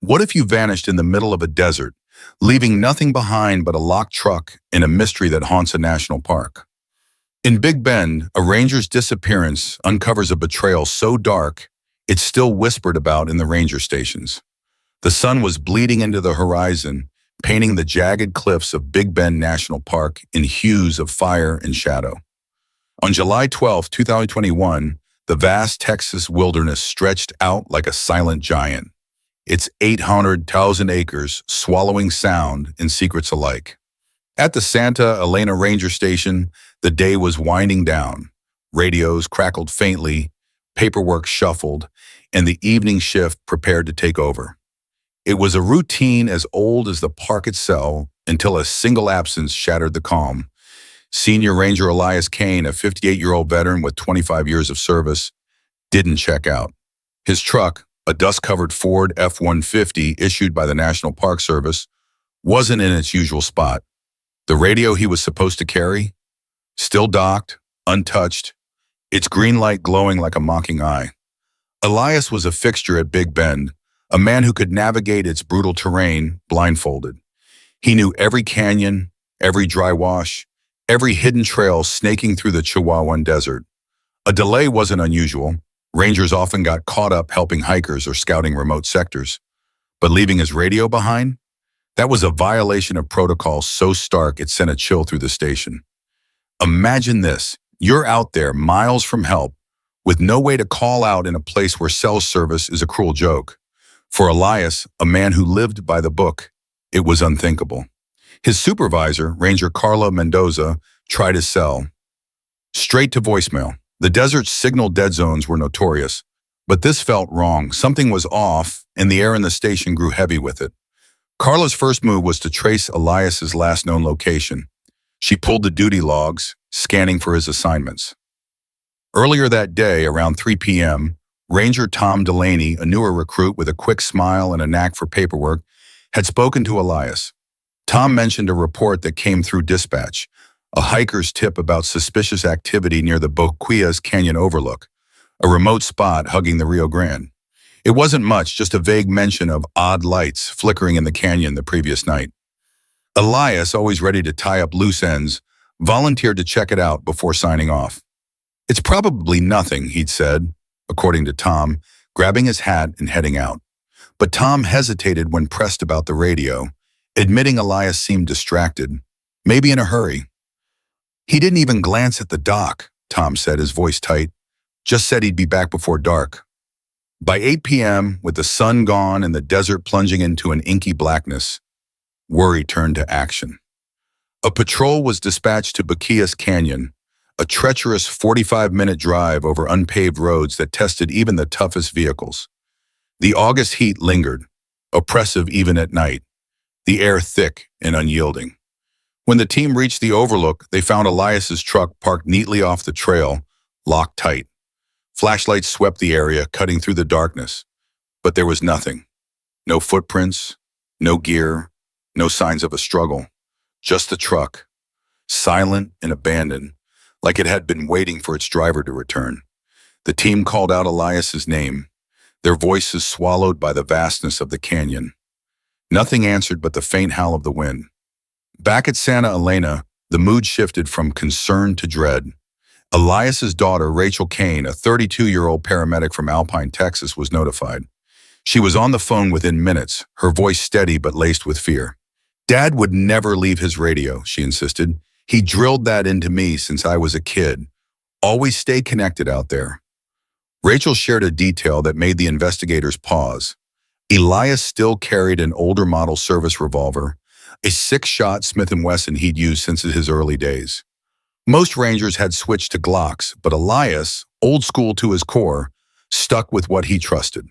What if you vanished in the middle of a desert, leaving nothing behind but a locked truck and a mystery that haunts a national park? In Big Bend, a ranger's disappearance uncovers a betrayal so dark it's still whispered about in the ranger stations. The sun was bleeding into the horizon, painting the jagged cliffs of Big Bend National Park in hues of fire and shadow. On July 12, 2021, the vast Texas wilderness stretched out like a silent giant, its 800,000 acres swallowing sound and secrets alike. At the Santa Elena Ranger Station, the day was winding down. Radios crackled faintly, paperwork shuffled, and the evening shift prepared to take over. It was a routine as old as the park itself until a single absence shattered the calm. Senior Ranger Elias Kane, a 58-year-old veteran with 25 years of service, didn't check out. His truck, a dust-covered Ford F-150 issued by the National Park Service, wasn't in its usual spot. The radio he was supposed to carry, still docked, untouched, its green light glowing like a mocking eye. Elias was a fixture at Big Bend, a man who could navigate its brutal terrain blindfolded. He knew every canyon, every dry wash, every hidden trail snaking through the Chihuahuan Desert. A delay wasn't unusual. Rangers often got caught up helping hikers or scouting remote sectors. But leaving his radio behind? That was a violation of protocol so stark it sent a chill through the station. Imagine this. You're out there miles from help, with no way to call out in a place where cell service is a cruel joke. For Elias, a man who lived by the book, it was unthinkable. His supervisor, Ranger Carla Mendoza, tried his cell. Straight to voicemail. The desert's signal dead zones were notorious, but this felt wrong. Something was off, and the air in the station grew heavy with it. Carla's first move was to trace Elias's last known location. She pulled the duty logs, scanning for his assignments. Earlier that day, around 3 p.m., Ranger Tom Delaney, a newer recruit with a quick smile and a knack for paperwork, had spoken to Elias. Tom mentioned a report that came through dispatch, a hiker's tip about suspicious activity near the Boquillas Canyon overlook, a remote spot hugging the Rio Grande. It wasn't much, just a vague mention of odd lights flickering in the canyon the previous night. Elias, always ready to tie up loose ends, volunteered to check it out before signing off. It's probably nothing, he'd said, according to Tom, grabbing his hat and heading out. But Tom hesitated when pressed about the radio, admitting Elias seemed distracted, maybe in a hurry. He didn't even glance at the dock, Tom said, his voice tight. Just said he'd be back before dark. By 8 p.m., with the sun gone and the desert plunging into an inky blackness, worry turned to action. A patrol was dispatched to Boquillas Canyon, a treacherous 45-minute drive over unpaved roads that tested even the toughest vehicles. The August heat lingered, oppressive even at night, the air thick and unyielding. When the team reached the overlook, they found Elias's truck parked neatly off the trail, locked tight. Flashlights swept the area, cutting through the darkness. But there was nothing. No footprints, no gear, no signs of a struggle. Just the truck, silent and abandoned, like it had been waiting for its driver to return. The team called out Elias's name, their voices swallowed by the vastness of the canyon. Nothing answered but the faint howl of the wind. Back at Santa Elena, the mood shifted from concern to dread. Elias's daughter, Rachel Kane, a 32-year-old paramedic from Alpine, Texas, was notified. She was on the phone within minutes, her voice steady but laced with fear. Dad would never leave his radio, she insisted. He drilled that into me since I was a kid. Always stay connected out there. Rachel shared a detail that made the investigators pause. Elias still carried an older model service revolver, a 6-shot Smith & Wesson he'd used since his early days. Most Rangers had switched to Glocks, but Elias, old school to his core, stuck with what he trusted.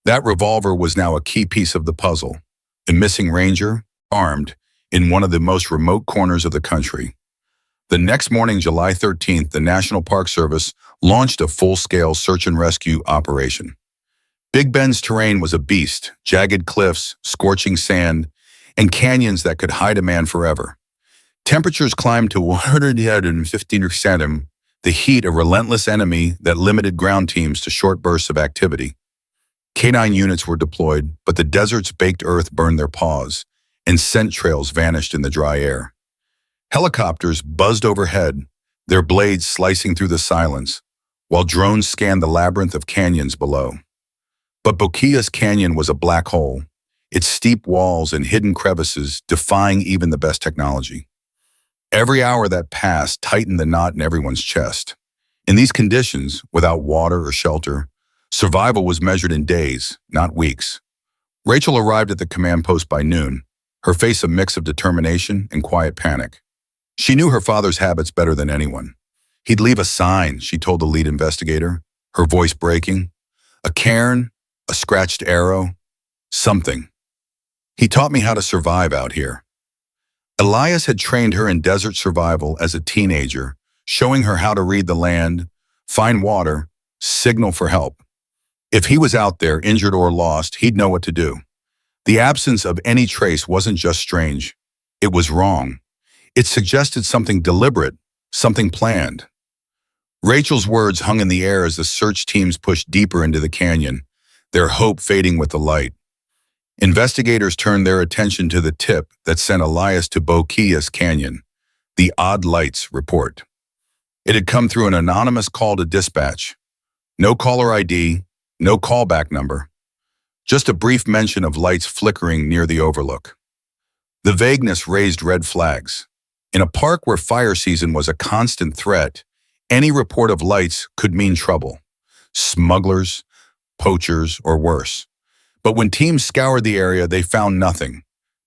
That revolver was now a key piece of the puzzle. A missing Ranger, armed, in one of the most remote corners of the country. The next morning, July 13th, the National Park Service launched a full-scale search and rescue operation. Big Bend's terrain was a beast, jagged cliffs, scorching sand, and canyons that could hide a man forever. Temperatures climbed to 115 Celsius, the heat a relentless enemy that limited ground teams to short bursts of activity. Canine units were deployed, but the desert's baked earth burned their paws, and scent trails vanished in the dry air. Helicopters buzzed overhead, their blades slicing through the silence, while drones scanned the labyrinth of canyons below. But Boquillas Canyon was a black hole, its steep walls and hidden crevices defying even the best technology. Every hour that passed tightened the knot in everyone's chest. In these conditions, without water or shelter, survival was measured in days, not weeks. Rachel arrived at the command post by noon, her face a mix of determination and quiet panic. She knew her father's habits better than anyone. He'd leave a sign, she told the lead investigator, her voice breaking. A cairn, a scratched arrow, something. He taught me how to survive out here. Elias had trained her in desert survival as a teenager, showing her how to read the land, find water, signal for help. If he was out there, injured or lost, he'd know what to do. The absence of any trace wasn't just strange. It was wrong. It suggested something deliberate, something planned. Rachel's words hung in the air as the search teams pushed deeper into the canyon, their hope fading with the light. Investigators turned their attention to the tip that sent Elias to Boquillas Canyon, the Odd Lights report. It had come through an anonymous call to dispatch. No caller ID, no callback number. Just a brief mention of lights flickering near the overlook. The vagueness raised red flags. In a park where fire season was a constant threat, any report of lights could mean trouble. Smugglers, poachers, or worse. But when teams scoured the area, they found nothing.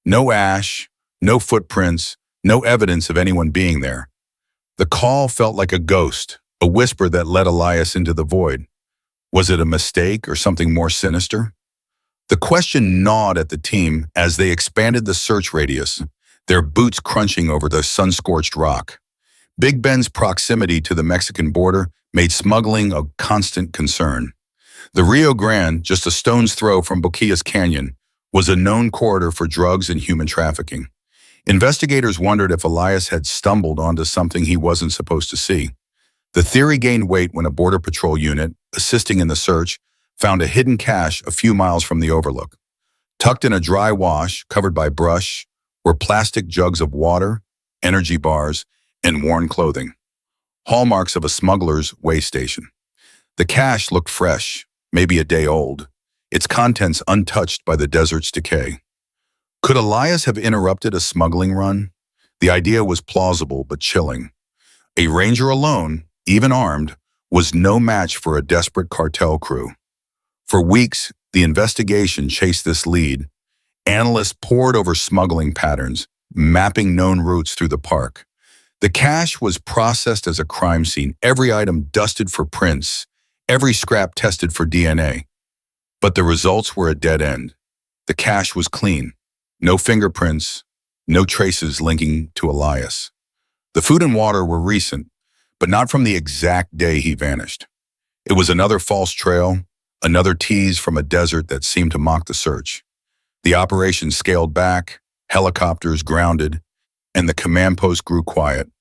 No ash, no footprints, no evidence of anyone being there. The call felt like a ghost, a whisper that led Elias into the void. Was it a mistake or something more sinister? The question gnawed at the team as they expanded the search radius, their boots crunching over the sun-scorched rock. Big Ben's proximity to the Mexican border made smuggling a constant concern. The Rio Grande, just a stone's throw from Boquillas Canyon, was a known corridor for drugs and human trafficking. Investigators wondered if Elias had stumbled onto something he wasn't supposed to see. The theory gained weight when a Border Patrol unit, assisting in the search, found a hidden cache a few miles from the overlook. Tucked in a dry wash covered by brush were plastic jugs of water, energy bars, and worn clothing, hallmarks of a smuggler's way station. The cache looked fresh, maybe a day old, its contents untouched by the desert's decay. Could Elias have interrupted a smuggling run? The idea was plausible but chilling. A ranger alone, even armed, was no match for a desperate cartel crew. For weeks, the investigation chased this lead. Analysts pored over smuggling patterns, mapping known routes through the park. The cache was processed as a crime scene, every item dusted for prints, every scrap tested for DNA. But the results were a dead end. The cache was clean. No fingerprints, no traces linking to Elias. The food and water were recent, but not from the exact day he vanished. It was another false trail, another tease from a desert that seemed to mock the search. The operation scaled back, helicopters grounded, and the command post grew quiet.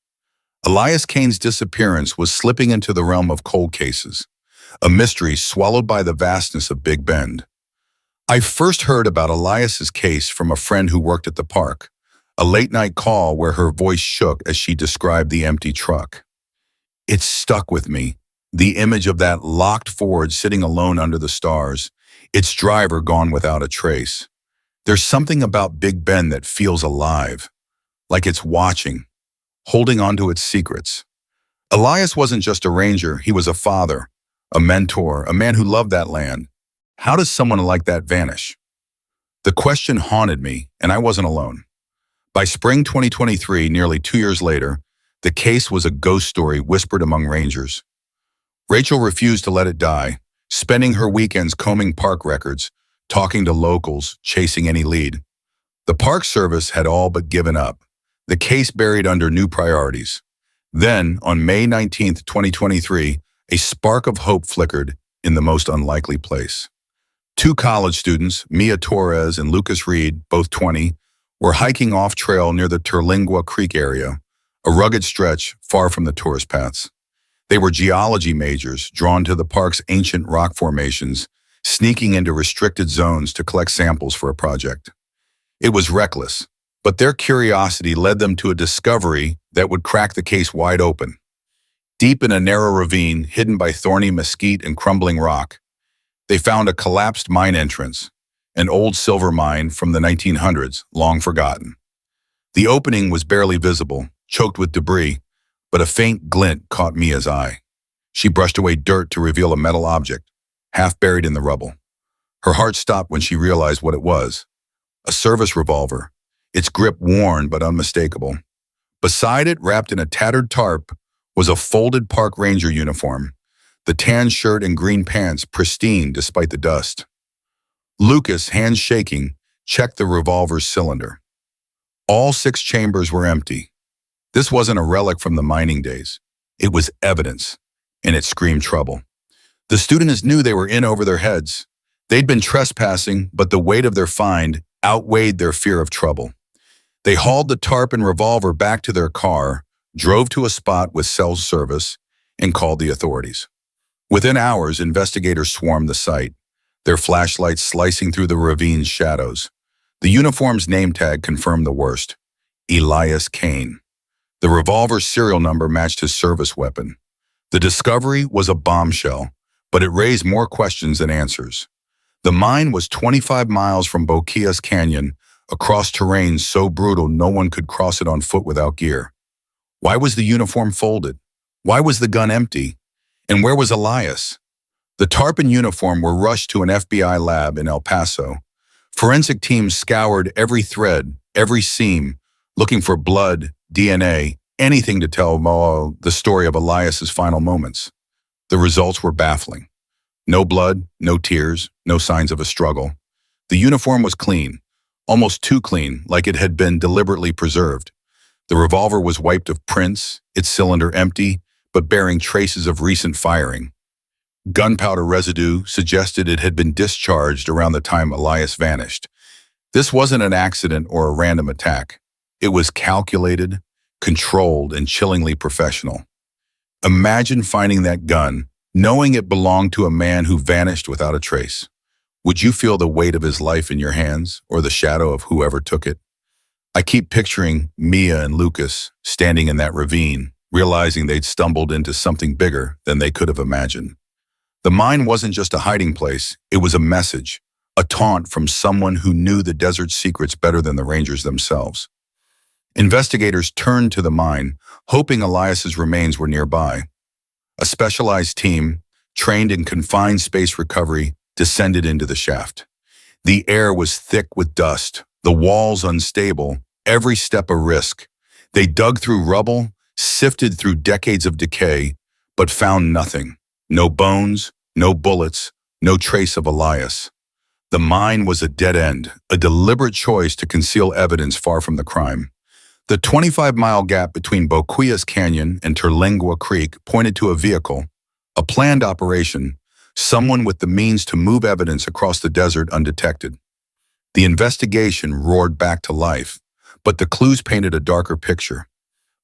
Elias Kane's disappearance was slipping into the realm of cold cases, a mystery swallowed by the vastness of Big Bend. I first heard about Elias's case from a friend who worked at the park, a late-night call where her voice shook as she described the empty truck. It stuck with me, the image of that locked Ford sitting alone under the stars, its driver gone without a trace. There's something about Big Bend that feels alive, like it's watching, holding on to its secrets. Elias wasn't just a ranger, he was a father, a mentor, a man who loved that land. How does someone like that vanish? The question haunted me, and I wasn't alone. By spring 2023, nearly 2 years later, the case was a ghost story whispered among rangers. Rachel refused to let it die, spending her weekends combing park records, talking to locals, chasing any lead. The Park Service had all but given up, the case buried under new priorities. Then, on May 19, 2023, a spark of hope flickered in the most unlikely place. Two college students, Mia Torres and Lucas Reed, both 20, were hiking off-trail near the Terlingua Creek area, a rugged stretch far from the tourist paths. They were geology majors drawn to the park's ancient rock formations sneaking into restricted zones to collect samples for a project. It was reckless, but their curiosity led them to a discovery that would crack the case wide open. Deep in a narrow ravine hidden by thorny mesquite and crumbling rock, they found a collapsed mine entrance, an old silver mine from the 1900s, long forgotten. The opening was barely visible, choked with debris, but a faint glint caught Mia's eye. She brushed away dirt to reveal a metal object, half buried in the rubble. Her heart stopped when she realized what it was. A service revolver, its grip worn but unmistakable. Beside it, wrapped in a tattered tarp, was a folded park ranger uniform, the tan shirt and green pants pristine despite the dust. Lucas, hands shaking, checked the revolver's cylinder. All 6 chambers were empty. This wasn't a relic from the mining days. It was evidence, and it screamed trouble. The students knew they were in over their heads. They'd been trespassing, but the weight of their find outweighed their fear of trouble. They hauled the tarp and revolver back to their car, drove to a spot with cell service, and called the authorities. Within hours, investigators swarmed the site, their flashlights slicing through the ravine's shadows. The uniform's name tag confirmed the worst: Elias Kane. The revolver's serial number matched his service weapon. The discovery was a bombshell, but it raised more questions than answers. The mine was 25 miles from Boquillas Canyon, across terrain so brutal no one could cross it on foot without gear. Why was the uniform folded? Why was the gun empty? And where was Elias? The tarp and uniform were rushed to an FBI lab in El Paso. Forensic teams scoured every thread, every seam, looking for blood, DNA, anything to tell the story of Elias's final moments. The results were baffling. No blood, no tears, no signs of a struggle. The uniform was clean, almost too clean, like it had been deliberately preserved. The revolver was wiped of prints, its cylinder empty, but bearing traces of recent firing. Gunpowder residue suggested it had been discharged around the time Elias vanished. This wasn't an accident or a random attack. It was calculated, controlled, and chillingly professional. Imagine finding that gun, knowing it belonged to a man who vanished without a trace. Would you feel the weight of his life in your hands, or the shadow of whoever took it? I keep picturing Mia and Lucas standing in that ravine, realizing they'd stumbled into something bigger than they could have imagined. The mine wasn't just a hiding place, it was a message, a taunt from someone who knew the desert's secrets better than the rangers themselves. Investigators turned to the mine, hoping Elias's remains were nearby. A specialized team, trained in confined space recovery, descended into the shaft. The air was thick with dust, the walls unstable, every step a risk. They dug through rubble, sifted through decades of decay, but found nothing. No bones, no bullets, no trace of Elias. The mine was a dead end, a deliberate choice to conceal evidence far from the crime. The 25-mile gap between Boquillas Canyon and Terlingua Creek pointed to a vehicle, a planned operation, someone with the means to move evidence across the desert undetected. The investigation roared back to life, but the clues painted a darker picture.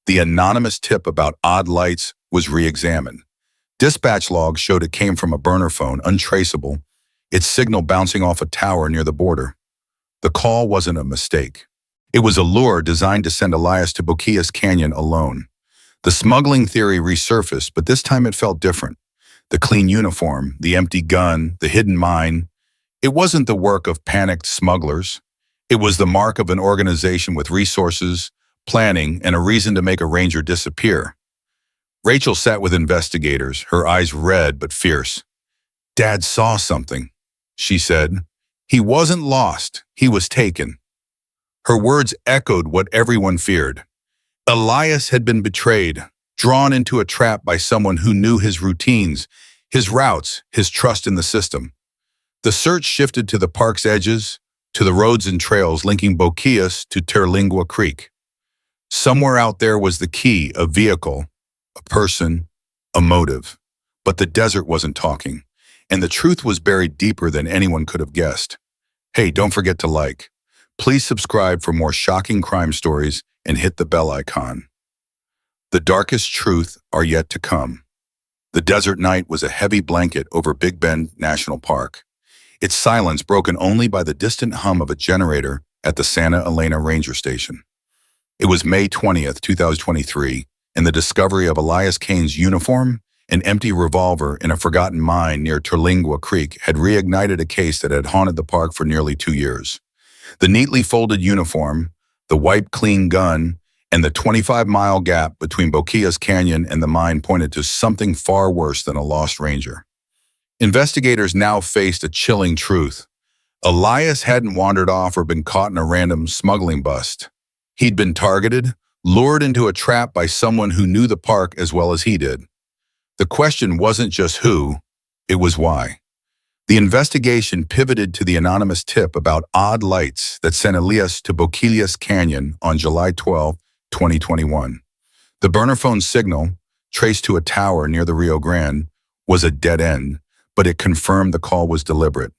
The anonymous tip about odd lights was re-examined. Dispatch logs showed it came from a burner phone, untraceable, its signal bouncing off a tower near the border. The call wasn't a mistake. It was a lure designed to send Elias to Boquillas Canyon alone. The smuggling theory resurfaced, but this time it felt different. The clean uniform, the empty gun, the hidden mine. It wasn't the work of panicked smugglers. It was the mark of an organization with resources, planning, and a reason to make a ranger disappear. Rachel sat with investigators, her eyes red but fierce. "Dad saw something," she said. "He wasn't lost, he was taken." Her words echoed what everyone feared. Elias had been betrayed, drawn into a trap by someone who knew his routines, his routes, his trust in the system. The search shifted to the park's edges, to the roads and trails linking Boquillas to Terlingua Creek. Somewhere out there was the key, a vehicle, a person, a motive. But the desert wasn't talking, and the truth was buried deeper than anyone could have guessed. Hey, don't forget to like. Please subscribe for more shocking crime stories and hit the bell icon. The darkest truth are yet to come. The desert night was a heavy blanket over Big Bend National Park. its silence broken only by the distant hum of a generator at the Santa Elena Ranger Station. It was May 20th, 2023, and the discovery of Elias Kane's uniform, an empty revolver in a forgotten mine near Terlingua Creek, had reignited a case that had haunted the park for nearly 2 years. The neatly folded uniform, the wiped clean gun, and the 25-mile gap between Boquillas Canyon and the mine pointed to something far worse than a lost ranger. Investigators now faced a chilling truth. Elias hadn't wandered off or been caught in a random smuggling bust. He'd been targeted, lured into a trap by someone who knew the park as well as he did. The question wasn't just who, it was why. The investigation pivoted to the anonymous tip about odd lights that sent Elias to Boquillas Canyon on July 12, 2021. The burner phone signal, traced to a tower near the Rio Grande, was a dead end, but it confirmed the call was deliberate.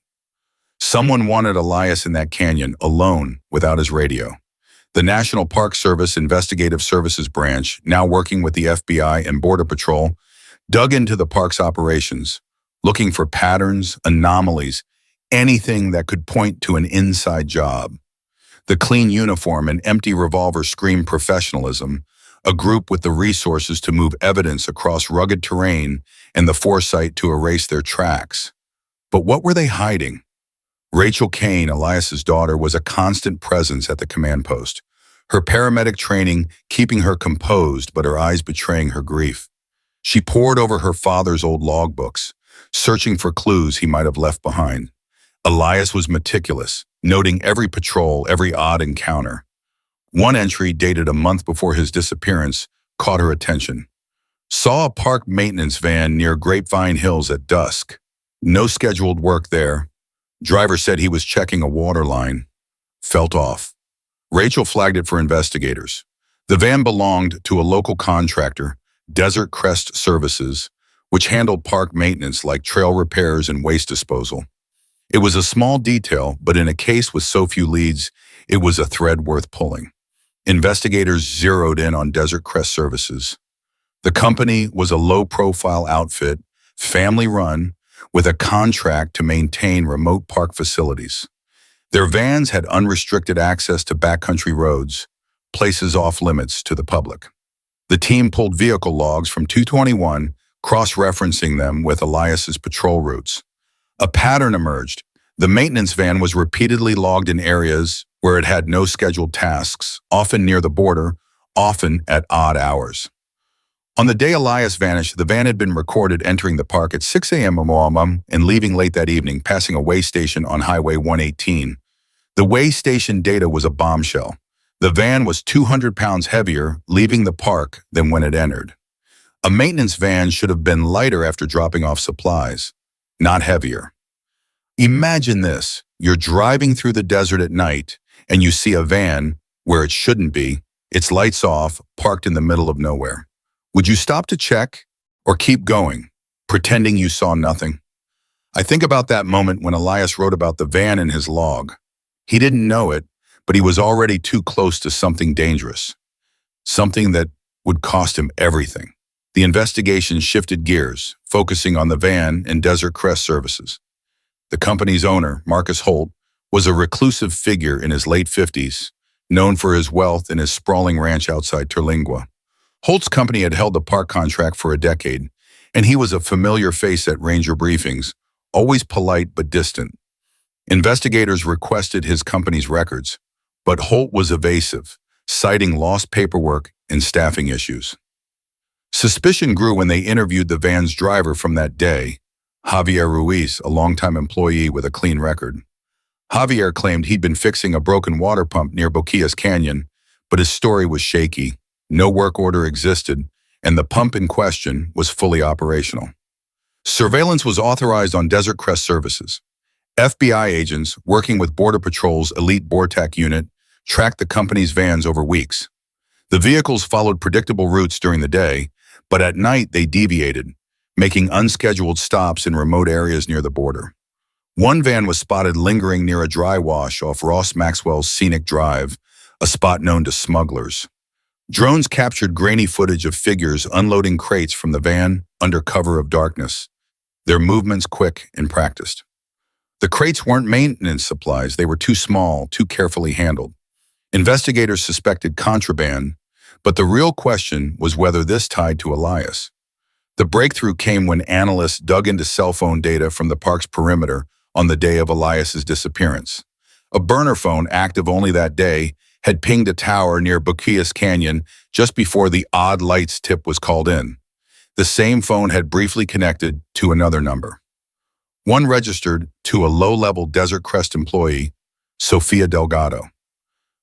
Someone wanted Elias in that canyon, alone, without his radio. The National Park Service Investigative Services Branch, now working with the FBI and Border Patrol, dug into the park's operations, looking for patterns, anomalies, anything that could point to an inside job. The clean uniform and empty revolver screamed professionalism, a group with the resources to move evidence across rugged terrain and the foresight to erase their tracks. But what were they hiding? Rachel Kane, Elias's daughter, was a constant presence at the command post, her paramedic training keeping her composed but her eyes betraying her grief. She pored over her father's old logbooks, searching for clues he might have left behind. Elias was meticulous, noting every patrol, every odd encounter. One entry, dated a month before his disappearance, caught her attention. Saw a park maintenance van near Grapevine Hills at dusk. No scheduled work there. Driver said he was checking a water line. Felt off. Rachel flagged it for investigators. The van belonged to a local contractor, Desert Crest Services, which handled park maintenance like trail repairs and waste disposal. It was a small detail, but in a case with so few leads, it was a thread worth pulling. Investigators zeroed in on Desert Crest Services. The company was a low-profile outfit, family-run, with a contract to maintain remote park facilities. Their vans had unrestricted access to backcountry roads, places off-limits to the public. The team pulled vehicle logs from 221, cross-referencing them with Elias's patrol routes. A pattern emerged. The maintenance van was repeatedly logged in areas where it had no scheduled tasks, often near the border, often at odd hours. On the day Elias vanished, the van had been recorded entering the park at 6 a.m. and leaving late that evening, passing a way station on Highway 118. The way station data was a bombshell. The van was 200 pounds heavier leaving the park than when it entered. A maintenance van should have been lighter after dropping off supplies, not heavier. Imagine this. You're driving through the desert at night and you see a van where it shouldn't be, its lights off, parked in the middle of nowhere. Would you stop to check or keep going, pretending you saw nothing? I think about that moment when Elias wrote about the van in his log. He didn't know it, but he was already too close to something dangerous, something that would cost him everything. The investigation shifted gears, focusing on the van and Desert Crest Services. The company's owner, Marcus Holt, was a reclusive figure in his late 50s, known for his wealth and his sprawling ranch outside Terlingua. Holt's company had held the park contract for a decade, and he was a familiar face at ranger briefings, always polite but distant. Investigators requested his company's records, but Holt was evasive, citing lost paperwork and staffing issues. Suspicion grew when they interviewed the van's driver from that day, Javier Ruiz, a longtime employee with a clean record. Javier claimed he'd been fixing a broken water pump near Boquillas Canyon, but his story was shaky. No work order existed, and the pump in question was fully operational. Surveillance was authorized on Desert Crest Services. FBI agents, working with Border Patrol's elite BORTAC unit, tracked the company's vans over weeks. The vehicles followed predictable routes during the day, but at night they deviated, making unscheduled stops in remote areas near the border. One van was spotted lingering near a dry wash off Ross Maxwell's Scenic Drive, a spot known to smugglers. Drones captured grainy footage of figures unloading crates from the van under cover of darkness, their movements quick and practiced. The crates weren't maintenance supplies. They were too small, too carefully handled. Investigators suspected contraband, but the real question was whether this tied to Elias. The breakthrough came when analysts dug into cell phone data from the park's perimeter on the day of Elias's disappearance. A burner phone, active only that day, had pinged a tower near Bukias Canyon just before the odd lights tip was called in. The same phone had briefly connected to another number. One registered to a low-level Desert Crest employee, Sofia Delgado.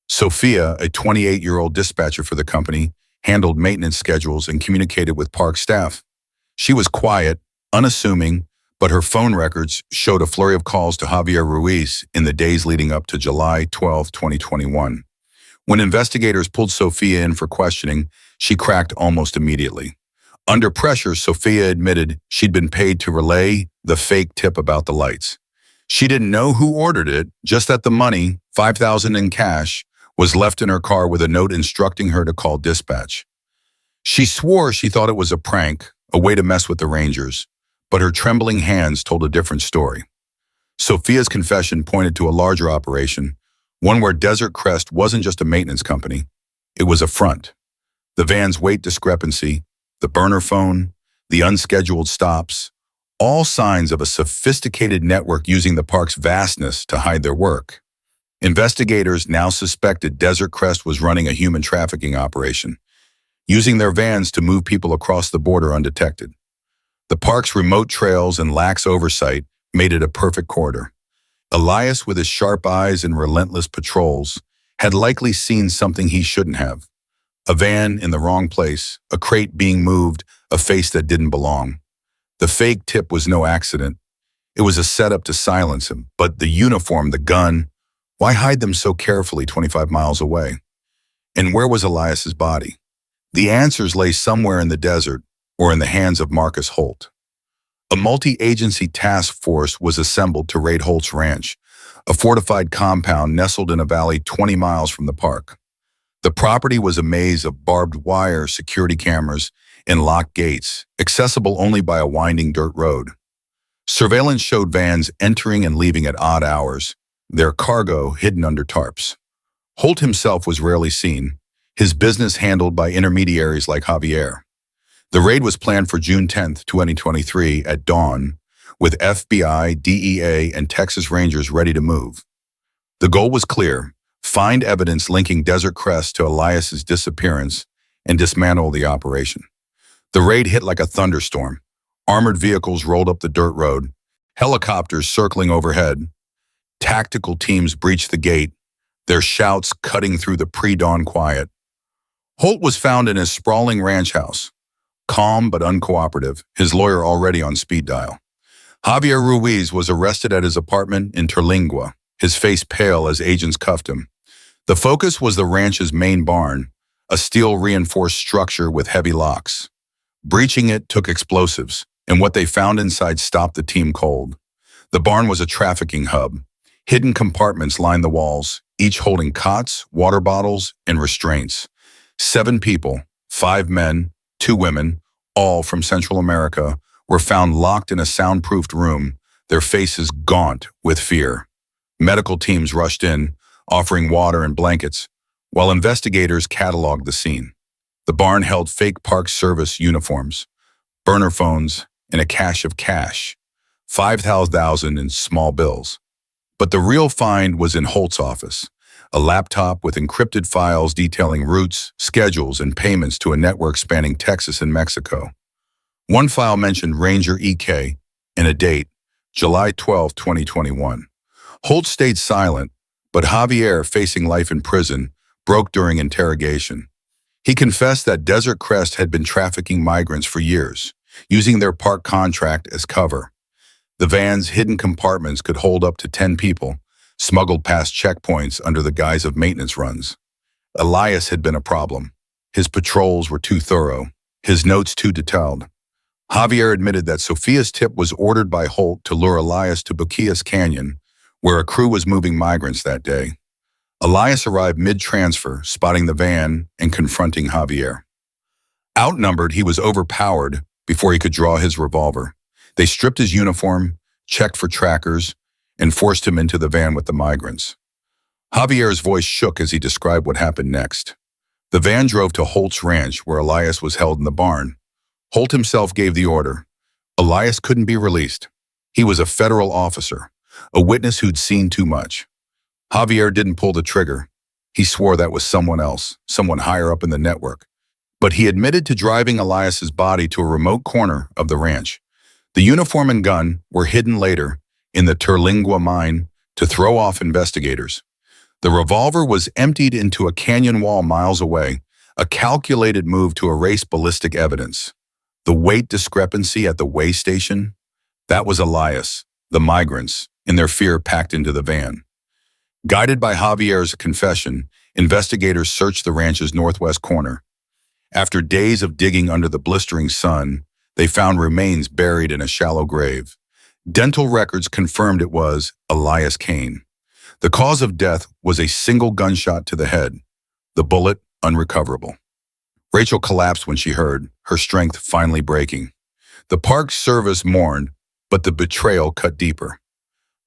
Sofia, a 28-year-old dispatcher for the company, handled maintenance schedules and communicated with park staff. She was quiet, unassuming, but her phone records showed a flurry of calls to Javier Ruiz in the days leading up to July 12, 2021. When investigators pulled Sofia in for questioning, she cracked almost immediately. Under pressure, Sofia admitted she'd been paid to relay the fake tip about the lights. She didn't know who ordered it, just that the money, $5,000 in cash, was left in her car with a note instructing her to call dispatch. She swore she thought it was a prank, a way to mess with the Rangers, but her trembling hands told a different story. Sofia's confession pointed to a larger operation, one where Desert Crest wasn't just a maintenance company, it was a front. The van's weight discrepancy, the burner phone, the unscheduled stops, all signs of a sophisticated network using the park's vastness to hide their work. Investigators now suspected Desert Crest was running a human trafficking operation, using their vans to move people across the border undetected. The park's remote trails and lax oversight made it a perfect corridor. Elias, with his sharp eyes and relentless patrols, had likely seen something he shouldn't have. A van in the wrong place, a crate being moved, a face that didn't belong. The fake tip was no accident. It was a setup to silence him, but the uniform, the gun, why hide them so carefully 25 miles away? And where was Elias's body? The answers lay somewhere in the desert or in the hands of Marcus Holt. A multi-agency task force was assembled to raid Holt's ranch, a fortified compound nestled in a valley 20 miles from the park. The property was a maze of barbed wire, security cameras, and locked gates, accessible only by a winding dirt road. Surveillance showed vans entering and leaving at odd hours, their cargo hidden under tarps. Holt himself was rarely seen, his business handled by intermediaries like Javier. The raid was planned for June 10, 2023 at dawn, with FBI, DEA, and Texas Rangers ready to move. The goal was clear: find evidence linking Desert Crest to Elias's disappearance and dismantle the operation. The raid hit like a thunderstorm. Armored vehicles rolled up the dirt road, helicopters circling overhead. Tactical teams breached the gate, their shouts cutting through the pre-dawn quiet. Holt was found in his sprawling ranch house, calm but uncooperative, his lawyer already on speed dial. Javier Ruiz was arrested at his apartment in Terlingua, his face pale as agents cuffed him. The focus was the ranch's main barn, a steel-reinforced structure with heavy locks. Breaching it took explosives, and what they found inside stopped the team cold. The barn was a trafficking hub. Hidden compartments lined the walls, each holding cots, water bottles, and restraints. 7 people, 5 men, 2 women, all from Central America, were found locked in a soundproofed room, their faces gaunt with fear. Medical teams rushed in, offering water and blankets, while investigators cataloged the scene. The barn held fake Park Service uniforms, burner phones, and a cache of cash, $5,000 in small bills. But the real find was in Holt's office, a laptop with encrypted files detailing routes, schedules, and payments to a network spanning Texas and Mexico. One file mentioned Ranger EK and a date, July 12, 2021. Holt stayed silent, but Javier, facing life in prison, broke during interrogation. He confessed that Desert Crest had been trafficking migrants for years, using their park contract as cover. The van's hidden compartments could hold up to 10 people, smuggled past checkpoints under the guise of maintenance runs. Elias had been a problem. His patrols were too thorough, his notes too detailed. Javier admitted that Sofia's tip was ordered by Holt to lure Elias to Bukias Canyon, where a crew was moving migrants that day. Elias arrived mid-transfer, spotting the van and confronting Javier. Outnumbered, he was overpowered before he could draw his revolver. They stripped his uniform, checked for trackers, and forced him into the van with the migrants. Javier's voice shook as he described what happened next. The van drove to Holt's ranch, where Elias was held in the barn. Holt himself gave the order. Elias couldn't be released. He was a federal officer, a witness who'd seen too much. Javier didn't pull the trigger. He swore that was someone else, someone higher up in the network. But he admitted to driving Elias's body to a remote corner of the ranch. The uniform and gun were hidden later in the Terlingua mine to throw off investigators. The revolver was emptied into a canyon wall miles away, a calculated move to erase ballistic evidence. The weight discrepancy at the weigh station? That was Elias, the migrants, in their fear packed into the van. Guided by Javier's confession, investigators searched the ranch's northwest corner. After days of digging under the blistering sun, they found remains buried in a shallow grave. Dental records confirmed it was Elias Kane. The cause of death was a single gunshot to the head, the bullet unrecoverable. Rachel collapsed when she heard, her strength finally breaking. The Park Service mourned, but the betrayal cut deeper.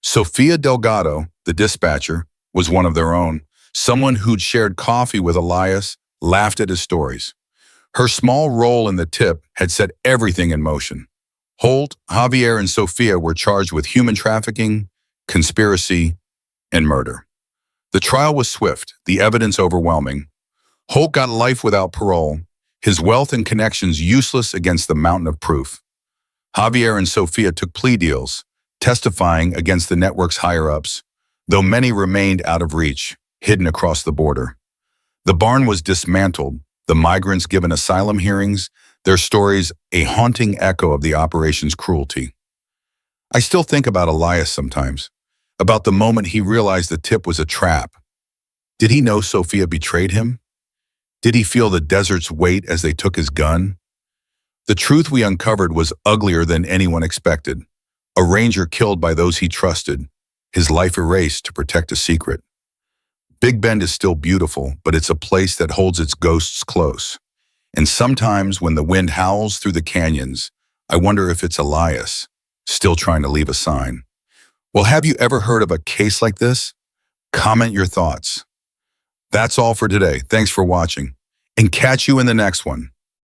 Sofia Delgado, the dispatcher, was one of their own, someone who'd shared coffee with Elias, laughed at his stories. Her small role in the tip had set everything in motion. Holt, Javier, and Sofia were charged with human trafficking, conspiracy, and murder. The trial was swift, the evidence overwhelming. Holt got life without parole, his wealth and connections useless against the mountain of proof. Javier and Sofia took plea deals, testifying against the network's higher-ups, though many remained out of reach, hidden across the border. The barn was dismantled, the migrants given asylum hearings, their stories a haunting echo of the operation's cruelty. I still think about Elias sometimes, about the moment he realized the tip was a trap. Did he know Sofia betrayed him? Did he feel the desert's weight as they took his gun? The truth we uncovered was uglier than anyone expected. A ranger killed by those he trusted, his life erased to protect a secret. Big Bend is still beautiful, but it's a place that holds its ghosts close. And sometimes when the wind howls through the canyons, I wonder if it's Elias, still trying to leave a sign. Well, have you ever heard of a case like this? Comment your thoughts. That's all for today. Thanks for watching, and catch you in the next one.